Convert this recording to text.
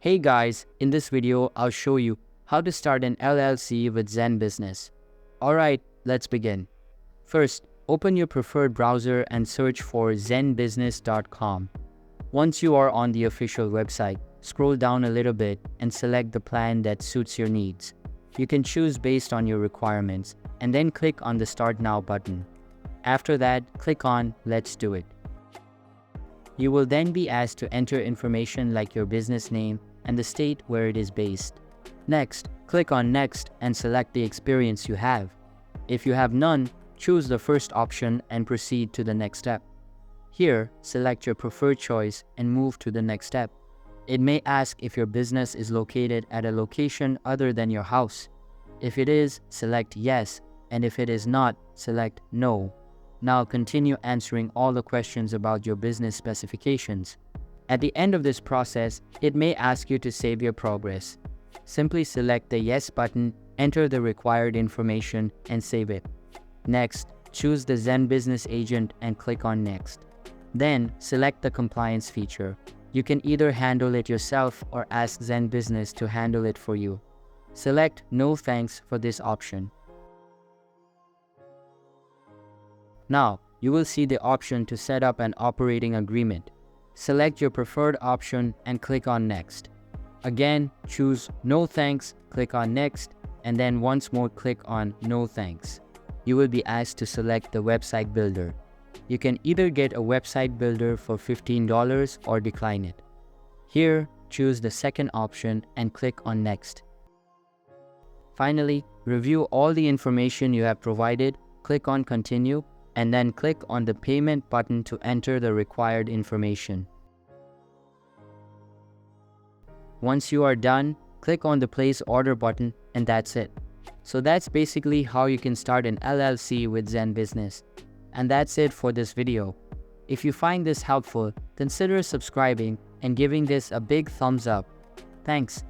Hey guys, in this video, I'll show you how to start an LLC with ZenBusiness. Alright, let's begin. First, open your preferred browser and search for zenbusiness.com. Once you are on the official website, scroll down a little bit and select the plan that suits your needs. You can choose based on your requirements and then click on the Start Now button. After that, click on Let's Do It. You will then be asked to enter information like your business name and the state where it is based. Next, click on Next and select the experience you have. If you have none, choose the first option and proceed to the next step. Here, select your preferred choice and move to the next step. It may ask if your business is located at a location other than your house. If it is, select Yes, and if it is not, select No. Now continue answering all the questions about your business specifications. At the end of this process, it may ask you to save your progress. Simply select the Yes button, enter the required information, and save it. Next, choose the ZenBusiness agent and click on Next. Then, select the compliance feature. You can either handle it yourself or ask ZenBusiness to handle it for you. Select No Thanks for this option. Now, you will see the option to set up an operating agreement. Select your preferred option and click on Next. Again, choose No Thanks, click on Next, and then once more click on No Thanks. You will be asked to select the website builder. You can either get a website builder for $15 or decline it. Here, choose the second option and click on Next. Finally, review all the information you have provided, click on Continue, and then click on the Payment button to enter the required information. Once you are done, click on the Place Order button, and that's it. So that's basically how you can start an LLC with ZenBusiness. And that's it for this video. If you find this helpful, consider subscribing and giving this a big thumbs up. Thanks.